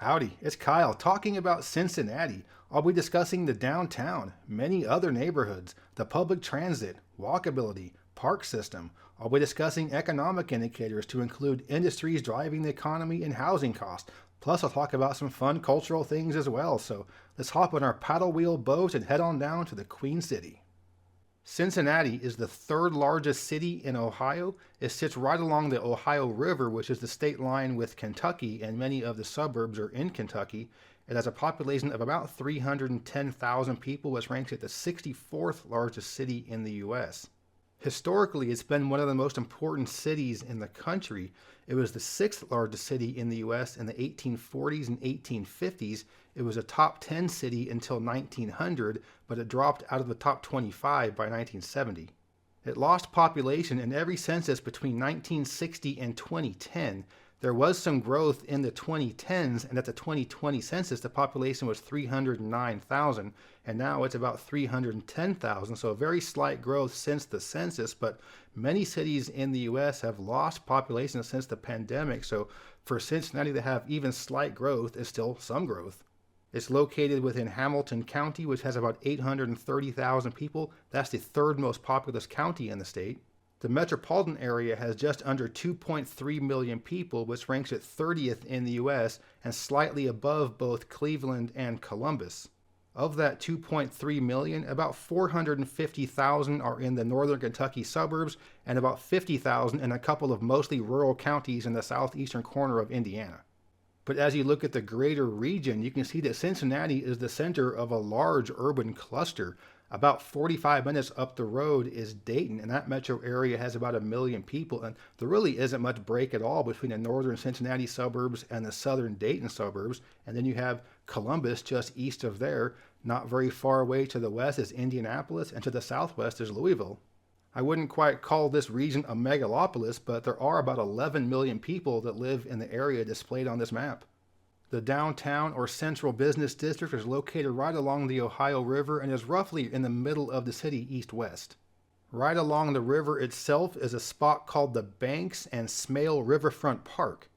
Howdy, it's Kyle talking about Cincinnati. I'll be discussing the downtown, many other neighborhoods, the public transit, walkability, park system. I'll be discussing economic indicators to include industries driving the economy and housing costs. Plus, I'll talk about some fun cultural things as well. So let's hop on our paddle wheel boat and head on down to the Queen City. Cincinnati is the third largest city in Ohio. It sits right along the Ohio River, which is the state line with Kentucky, and many of the suburbs are in Kentucky. It has a population of about 310,000 people, which ranks it the 64th largest city in the U.S. Historically, it's been one of the most important cities in the country. It was the sixth largest city in the U.S. in the 1840s and 1850s. It was a top 10 city until 1900, but it dropped out of the top 25 by 1970. It lost population in every census between 1960 and 2010. There was some growth in the 2010s, and at the 2020 census, the population was 309,000, and now it's about 310,000, so a very slight growth since the census, but many cities in the U.S. have lost population since the pandemic, so for Cincinnati to have even slight growth is still some growth. It's located within Hamilton County, which has about 830,000 people. That's the third most populous county in the state. The metropolitan area has just under 2.3 million people, which ranks it 30th in the U.S. and slightly above both Cleveland and Columbus. Of that 2.3 million, about 450,000 are in the northern Kentucky suburbs and about 50,000 in a couple of mostly rural counties in the southeastern corner of Indiana. But as you look at the greater region, you can see that Cincinnati is the center of a large urban cluster. About 45 minutes up the road is Dayton, and that metro area has about 1 million people, and there really isn't much break at all between the northern Cincinnati suburbs and the southern Dayton suburbs. And then you have Columbus just east of there. Not very far away to the west is Indianapolis, and to the southwest is Louisville. I wouldn't quite call this region a megalopolis, but there are about 11 million people that live in the area displayed on this map. The downtown or central business district is located right along the Ohio River and is roughly in the middle of the city east-west. Right along the river itself is a spot called the Banks and Smale Riverfront Park.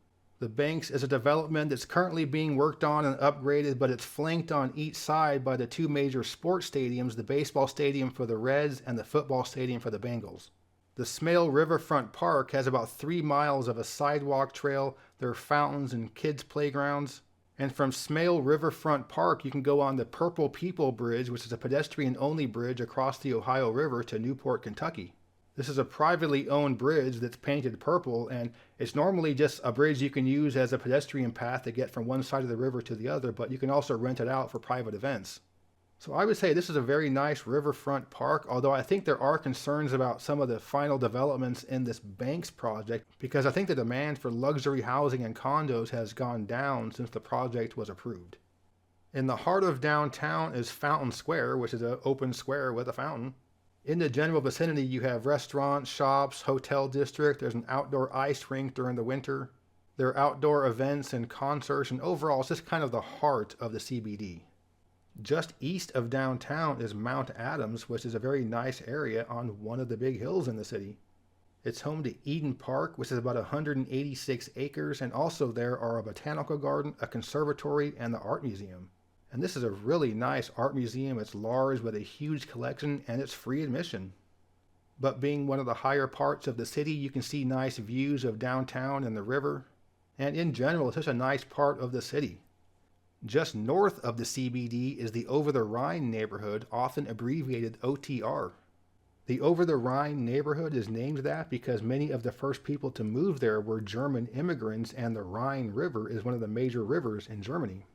The Banks is a development that's currently being worked on and upgraded, but it's flanked on each side by the two major sports stadiums, the baseball stadium for the Reds and the football stadium for the Bengals. The Smale Riverfront Park has about 3 miles of a sidewalk trail. There are fountains and kids' playgrounds. And from Smale Riverfront Park, you can go on the Purple People Bridge, which is a pedestrian-only bridge across the Ohio River to Newport, Kentucky. This is a privately owned bridge that's painted purple, and it's normally just a bridge you can use as a pedestrian path to get from one side of the river to the other, but you can also rent it out for private events. So I would say this is a very nice riverfront park, although I think there are concerns about some of the final developments in this Banks project, because I think the demand for luxury housing and condos has gone down since the project was approved. In the heart of downtown is Fountain Square, which is an open square with a fountain. In the general vicinity, you have restaurants, shops, hotel district. There's an outdoor ice rink during the winter. There are outdoor events and concerts, and overall, it's just kind of the heart of the CBD. Just east of downtown is Mount Adams, which is a very nice area on one of the big hills in the city. It's home to Eden Park, which is about 186 acres, and also there are a botanical garden, a conservatory, and the art museum. And this is a really nice art museum. It's large with a huge collection, and it's free admission. But being one of the higher parts of the city, you can see nice views of downtown and the river. And in general, it's just a nice part of the city. Just north of the CBD is the Over-the-Rhine neighborhood, often abbreviated OTR. The Over-the-Rhine neighborhood is named that because many of the first people to move there were German immigrants, and the Rhine River is one of the major rivers in Germany.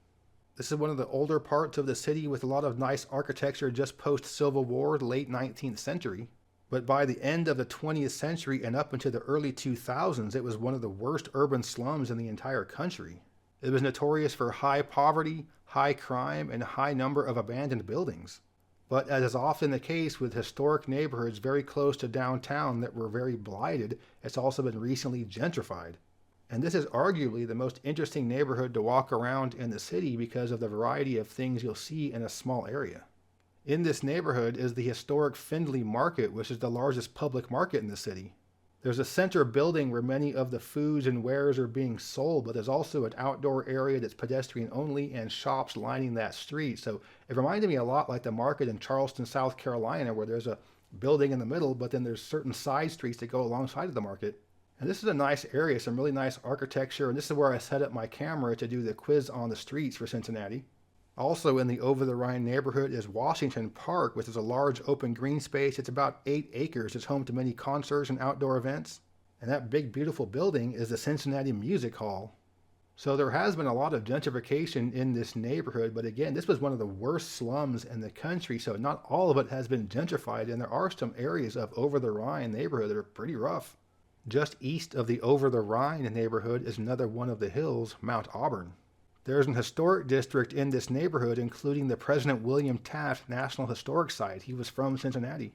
This is one of the older parts of the city with a lot of nice architecture just post-Civil War, late 19th century. But by the end of the 20th century and up into the early 2000s, it was one of the worst urban slums in the entire country. It was notorious for high poverty, high crime, and a high number of abandoned buildings. But as is often the case with historic neighborhoods very close to downtown that were very blighted, it's also been recently gentrified. And this is arguably the most interesting neighborhood to walk around in the city because of the variety of things you'll see in a small area. In this neighborhood is the historic Findlay Market, which is the largest public market in the city. There's a center building where many of the foods and wares are being sold, but there's also an outdoor area that's pedestrian only and shops lining that street. So it reminded me a lot like the market in Charleston, South Carolina, where there's a building in the middle, but then there's certain side streets that go alongside of the market. And this is a nice area, some really nice architecture, and this is where I set up my camera to do the quiz on the streets for Cincinnati. Also in the Over-the-Rhine neighborhood is Washington Park, which is a large open green space. It's about 8 acres. It's home to many concerts and outdoor events. And that big, beautiful building is the Cincinnati Music Hall. So there has been a lot of gentrification in this neighborhood, but again, this was one of the worst slums in the country, so not all of it has been gentrified, and there are some areas of Over-the-Rhine neighborhood that are pretty rough. Just east of the Over-the-Rhine neighborhood is another one of the hills, Mount Auburn. There's an historic district in this neighborhood, including the President William Taft National Historic Site. He was from Cincinnati.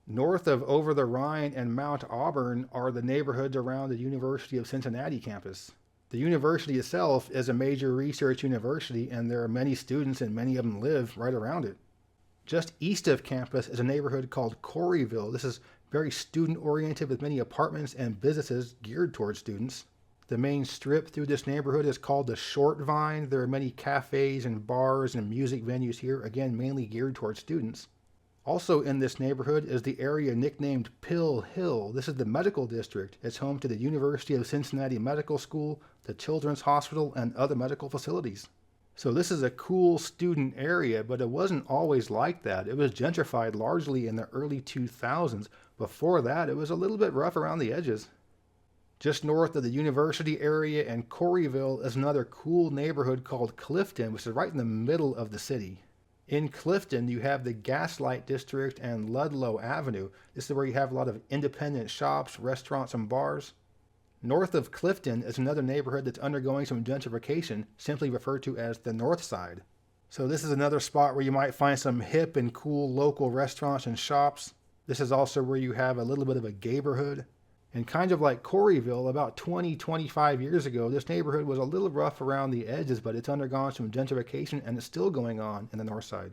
North of Over-the-Rhine and Mount Auburn are the neighborhoods around the University of Cincinnati campus. The university itself is a major research university, and there are many students and many of them live right around it. Just east of campus is a neighborhood called Corryville. This is very student-oriented with many apartments and businesses geared towards students. The main strip through this neighborhood is called the Short Vine. There are many cafes and bars and music venues here, again mainly geared towards students. Also in this neighborhood is the area nicknamed Pill Hill. This is the medical district. It's home to the University of Cincinnati Medical School, the Children's Hospital, and other medical facilities. So this is a cool student area, but it wasn't always like that. It was gentrified largely in the early 2000s. Before that, it was a little bit rough around the edges. Just north of the university area and Corryville is another cool neighborhood called Clifton, which is right in the middle of the city. In Clifton, you have the Gaslight District and Ludlow Avenue. This is where you have a lot of independent shops, restaurants, and bars. North of Clifton is another neighborhood that's undergoing some gentrification, simply referred to as the North Side. So this is another spot where you might find some hip and cool local restaurants and shops. This is also where you have a little bit of a gayborhood. And kind of like Corryville, about 25 years ago, this neighborhood was a little rough around the edges, but it's undergone some gentrification and it's still going on in the north side.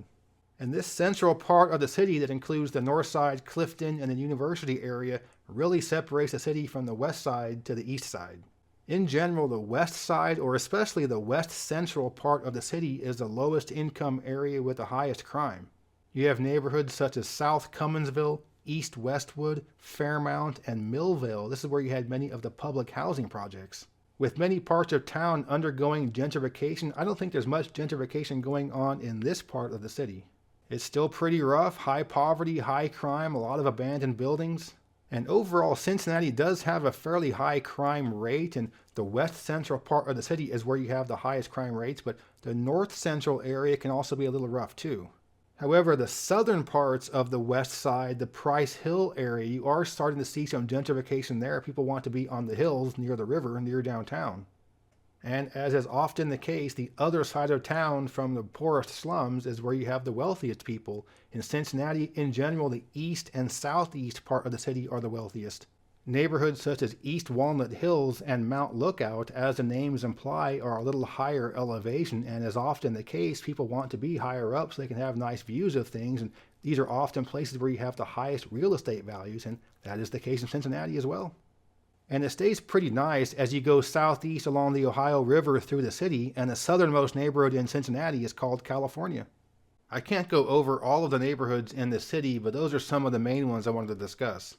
And this central part of the city that includes the north side, Clifton, and the university area really separates the city from the west side to the east side. In general, the west side, or especially the west central part of the city, is the lowest income area with the highest crime. You have neighborhoods such as South Cumminsville, East Westwood, Fairmount, and Millville. This is where you had many of the public housing projects. With many parts of town undergoing gentrification, I don't think there's much gentrification going on in this part of the city. It's still pretty rough, high poverty, high crime, a lot of abandoned buildings. And overall, Cincinnati does have a fairly high crime rate, and the west central part of the city is where you have the highest crime rates, but the north central area can also be a little rough too. However, the southern parts of the west side, the Price Hill area, you are starting to see some gentrification there. People want to be on the hills near the river, near downtown. And as is often the case, the other side of town from the poorest slums is where you have the wealthiest people. In Cincinnati, in general, the east and southeast part of the city are the wealthiest. Neighborhoods such as East Walnut Hills and Mount Lookout, as the names imply, are a little higher elevation, and as often the case, people want to be higher up so they can have nice views of things, and these are often places where you have the highest real estate values, and that is the case in Cincinnati as well. And it stays pretty nice as you go southeast along the Ohio River through the city, and the southernmost neighborhood in Cincinnati is called California. I can't go over all of the neighborhoods in the city, but those are some of the main ones I wanted to discuss.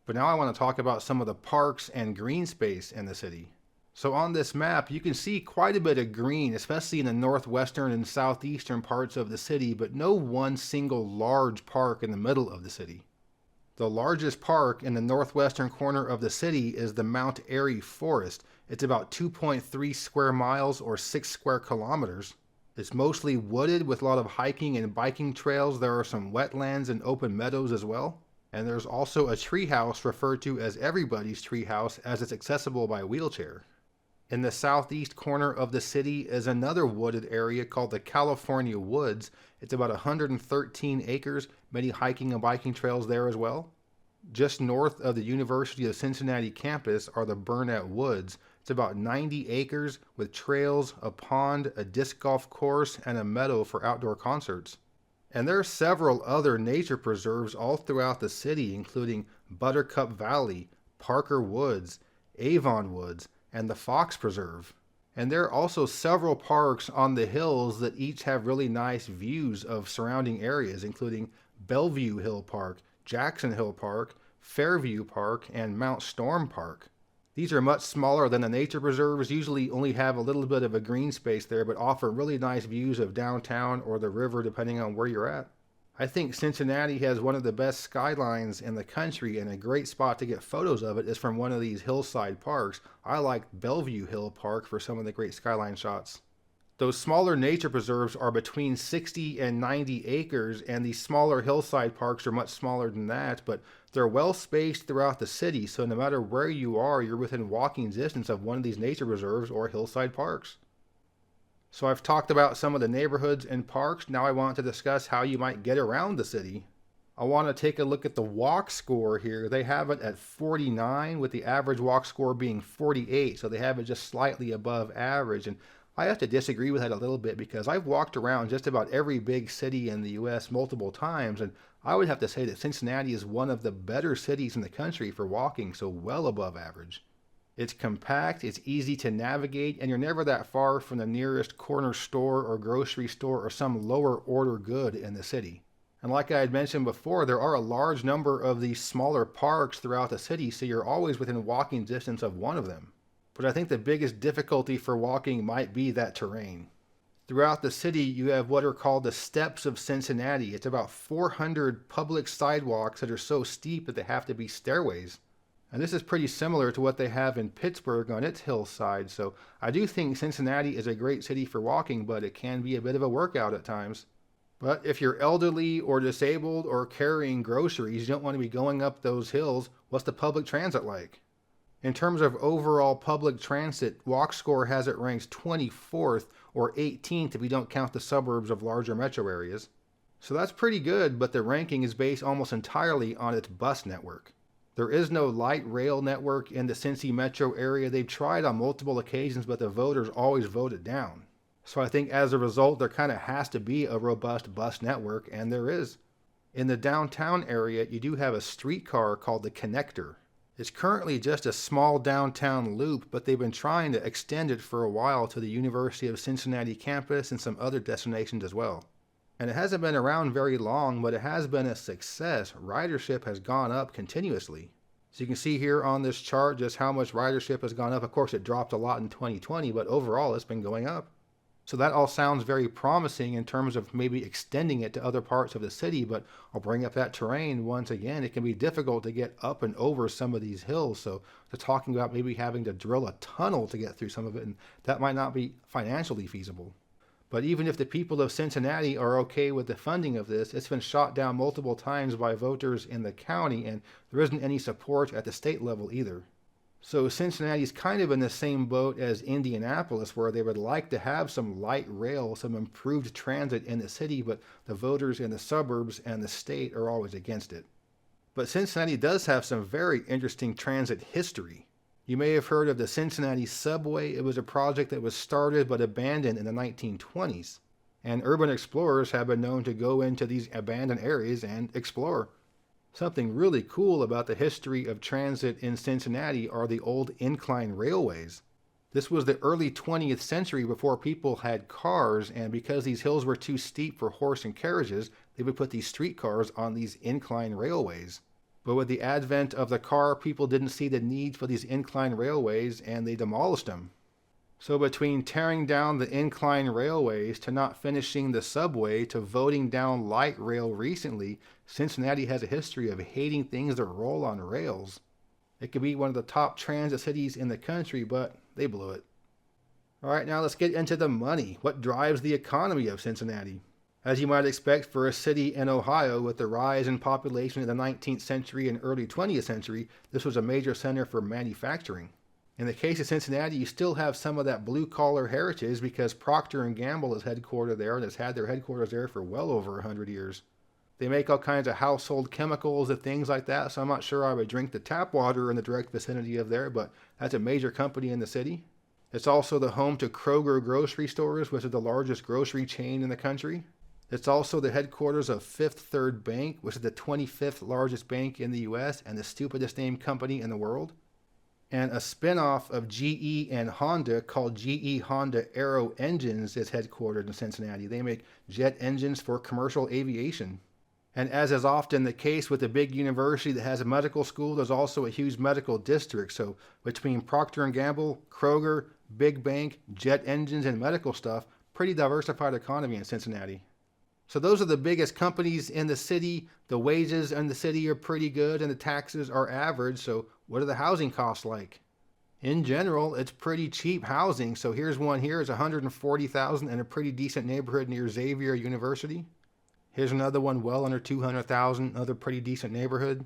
But now I want to talk about some of the parks and green space in the city. So on this map, you can see quite a bit of green, especially in the northwestern and southeastern parts of the city, but no one single large park in the middle of the city. The largest park in the northwestern corner of the city is the Mount Airy Forest. It's about 2.3 square miles or 6 square kilometers. It's mostly wooded with a lot of hiking and biking trails. There are some wetlands and open meadows as well. And there's also a treehouse referred to as everybody's treehouse, as it's accessible by wheelchair. In the southeast corner of the city is another wooded area called the California Woods. It's about 113 acres, many hiking and biking trails there as well. Just north of the University of Cincinnati campus are the Burnett Woods. It's about 90 acres with trails, a pond, a disc golf course, and a meadow for outdoor concerts. And there are several other nature preserves all throughout the city, including Buttercup Valley, Parker Woods, Avon Woods, and the Fox Preserve. And there are also several parks on the hills that each have really nice views of surrounding areas, including Bellevue Hill Park, Jackson Hill Park, Fairview Park, and Mount Storm Park. These are much smaller than the nature preserves, usually only have a little bit of a green space there, but offer really nice views of downtown or the river depending on where you're at. I think Cincinnati has one of the best skylines in the country, and a great spot to get photos of it is from one of these hillside parks. I like Bellevue Hill Park for some of the great skyline shots. Those smaller nature preserves are between 60 and 90 acres, and these smaller hillside parks are much smaller than that, but they're well spaced throughout the city, so no matter where you are, you're within walking distance of one of these nature reserves or hillside parks. So I've talked about some of the neighborhoods and parks. Now I want to discuss how you might get around the city. I want to take a look at the walk score here. They have it at 49, with the average walk score being 48, so they have it just slightly above average. And I have to disagree with that a little bit because I've walked around just about every big city in the U.S. multiple times, and I would have to say that Cincinnati is one of the better cities in the country for walking, so well above average. It's compact, it's easy to navigate, and you're never that far from the nearest corner store or grocery store or some lower order good in the city. And like I had mentioned before, there are a large number of these smaller parks throughout the city, so you're always within walking distance of one of them. But I think the biggest difficulty for walking might be that terrain. Throughout the city, you have what are called the Steps of Cincinnati. It's about 400 public sidewalks that are so steep that they have to be stairways. And this is pretty similar to what they have in Pittsburgh on its hillside, so I do think Cincinnati is a great city for walking, but it can be a bit of a workout at times. But if you're elderly or disabled or carrying groceries, you don't want to be going up those hills, what's the public transit like? In terms of overall public transit, WalkScore has it ranked 24th or 18th if you don't count the suburbs of larger metro areas. So that's pretty good, but the ranking is based almost entirely on its bus network. There is no light rail network in the Cincy metro area. They've tried on multiple occasions, but the voters always vote it down. So I think as a result, there kind of has to be a robust bus network, and there is. In the downtown area, you do have a streetcar called the Connector. It's currently just a small downtown loop, but they've been trying to extend it for a while to the University of Cincinnati campus and some other destinations as well. And it hasn't been around very long, but it has been a success. Ridership has gone up continuously. So you can see here on this chart just how much ridership has gone up. Of course, it dropped a lot in 2020, but overall it's been going up. So that all sounds very promising in terms of maybe extending it to other parts of the city, but I'll bring up that terrain once again. It can be difficult to get up and over some of these hills, so they're talking about maybe having to drill a tunnel to get through some of it, and that might not be financially feasible. But even if the people of Cincinnati are okay with the funding of this, it's been shot down multiple times by voters in the county, and there isn't any support at the state level either. So Cincinnati's kind of in the same boat as Indianapolis, where they would like to have some light rail, some improved transit in the city, but the voters in the suburbs and the state are always against it. But Cincinnati does have some very interesting transit history. You may have heard of the Cincinnati subway. It was a project that was started but abandoned in the 1920s. And urban explorers have been known to go into these abandoned areas and explore. Something really cool about the history of transit in Cincinnati are the old incline railways. This was the early 20th century before people had cars, and because these hills were too steep for horse and carriages, they would put these streetcars on these incline railways. But with the advent of the car, people didn't see the need for these incline railways, and they demolished them. So between tearing down the incline railways to not finishing the subway to voting down light rail recently, Cincinnati has a history of hating things that roll on rails. It could be one of the top transit cities in the country, but they blew it. Alright, now let's get into the money. What drives the economy of Cincinnati? As you might expect for a city in Ohio, with the rise in population in the 19th century and early 20th century, this was a major center for manufacturing. In the case of Cincinnati, you still have some of that blue-collar heritage because Procter & Gamble is headquartered there and has had their headquarters there for well over 100 years. They make all kinds of household chemicals and things like that, so I'm not sure I would drink the tap water in the direct vicinity of there, but that's a major company in the city. It's also the home to Kroger grocery stores, which is the largest grocery chain in the country. It's also the headquarters of Fifth Third Bank, which is the 25th largest bank in the US and the stupidest named company in the world. And a spin-off of GE and Honda called GE Honda Aero Engines is headquartered in Cincinnati. They make jet engines for commercial aviation. And as is often the case with a big university that has a medical school, there's also a huge medical district. So between Procter & Gamble, Kroger, big bank, jet engines, and medical stuff, pretty diversified economy in Cincinnati. So those are the biggest companies in the city. The wages in the city are pretty good and the taxes are average. So what are the housing costs like? In general, it's pretty cheap housing. So here's one here. It's $140,000 in a pretty decent neighborhood near Xavier University. Here's another one well under $200,000, another pretty decent neighborhood.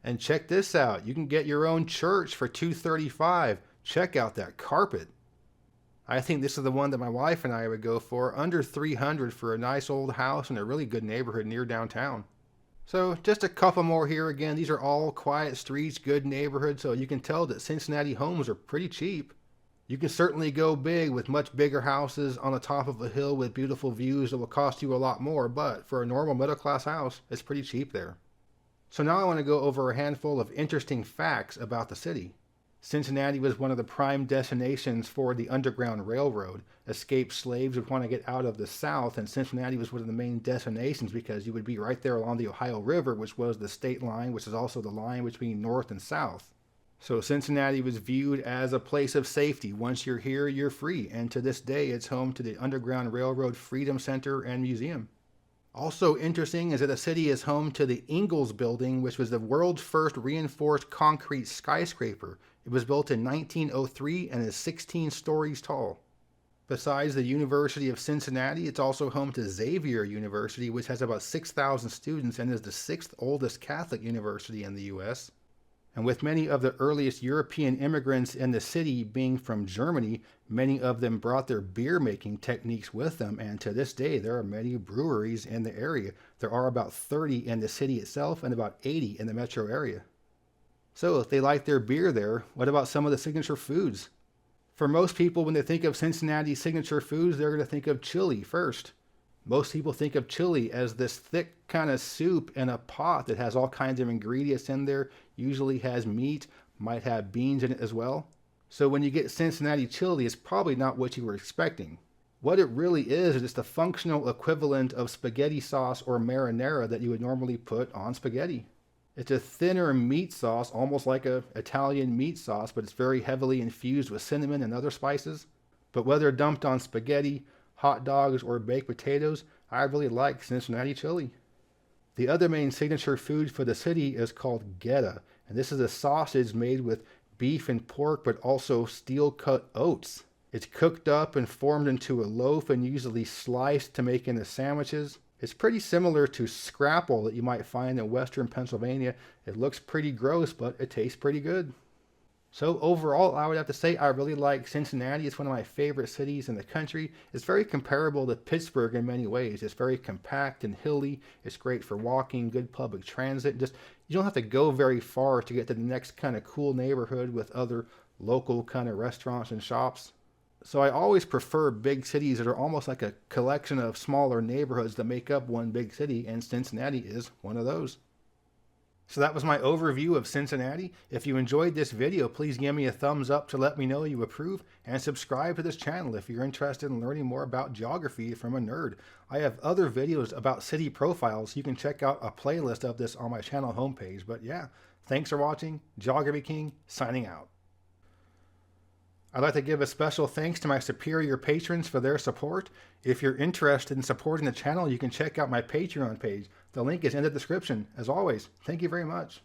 And check this out. You can get your own church for $235,000. Check out that carpet. I think this is the one that my wife and I would go for, under $300,000 for a nice old house in a really good neighborhood near downtown. So just a couple more here. Again, these are all quiet streets, good neighborhoods, so you can tell that Cincinnati homes are pretty cheap. You can certainly go big with much bigger houses on the top of a hill with beautiful views that will cost you a lot more, but for a normal middle class house, it's pretty cheap there. So now I want to go over a handful of interesting facts about the city. Cincinnati was one of the prime destinations for the Underground Railroad. Escaped slaves would want to get out of the South, and Cincinnati was one of the main destinations because you would be right there along the Ohio River, which was the state line, which is also the line between North and South. So Cincinnati was viewed as a place of safety. Once you're here, you're free, and to this day it's home to the Underground Railroad Freedom Center and Museum. Also interesting is that the city is home to the Ingalls Building, which was the world's first reinforced concrete skyscraper. It was built in 1903 and is 16 stories tall. Besides the University of Cincinnati, it's also home to Xavier University, which has about 6,000 students and is the 6th oldest Catholic university in the U.S. And with many of the earliest European immigrants in the city being from Germany, many of them brought their beer making techniques with them, and to this day there are many breweries in the area. There are about 30 in the city itself and about 80 in the metro area. So if they like their beer there, what about some of the signature foods? For most people, when they think of Cincinnati signature foods, they're going to think of chili first. Most people think of chili as this thick kind of soup in a pot that has all kinds of ingredients in there, usually has meat, might have beans in it as well. So when you get Cincinnati chili, it's probably not what you were expecting. What it really is it's the functional equivalent of spaghetti sauce or marinara that you would normally put on spaghetti. It's a thinner meat sauce, almost like an Italian meat sauce, but it's very heavily infused with cinnamon and other spices. But whether dumped on spaghetti, hot dogs, or baked potatoes, I really like Cincinnati chili. The other main signature food for the city is called geta, and this is a sausage made with beef and pork, but also steel-cut oats. It's cooked up and formed into a loaf and usually sliced to make into sandwiches. It's pretty similar to scrapple that you might find in western Pennsylvania. It looks pretty gross, but it tastes pretty good. So overall, I would have to say I really like Cincinnati. It's one of my favorite cities in the country. It's very comparable to Pittsburgh in many ways. It's very compact and hilly. It's great for walking, good public transit. Just you don't have to go very far to get to the next kind of cool neighborhood with other local kind of restaurants and shops. So I always prefer big cities that are almost like a collection of smaller neighborhoods that make up one big city, and Cincinnati is one of those. So that was my overview of Cincinnati. If you enjoyed this video, please give me a thumbs up to let me know you approve, and subscribe to this channel if you're interested in learning more about geography from a nerd. I have other videos about city profiles. You can check out a playlist of this on my channel homepage. But yeah, thanks for watching. Geography King, signing out. I'd like to give a special thanks to my superior patrons for their support. If you're interested in supporting the channel, you can check out my Patreon page. The link is in the description. As always, thank you very much.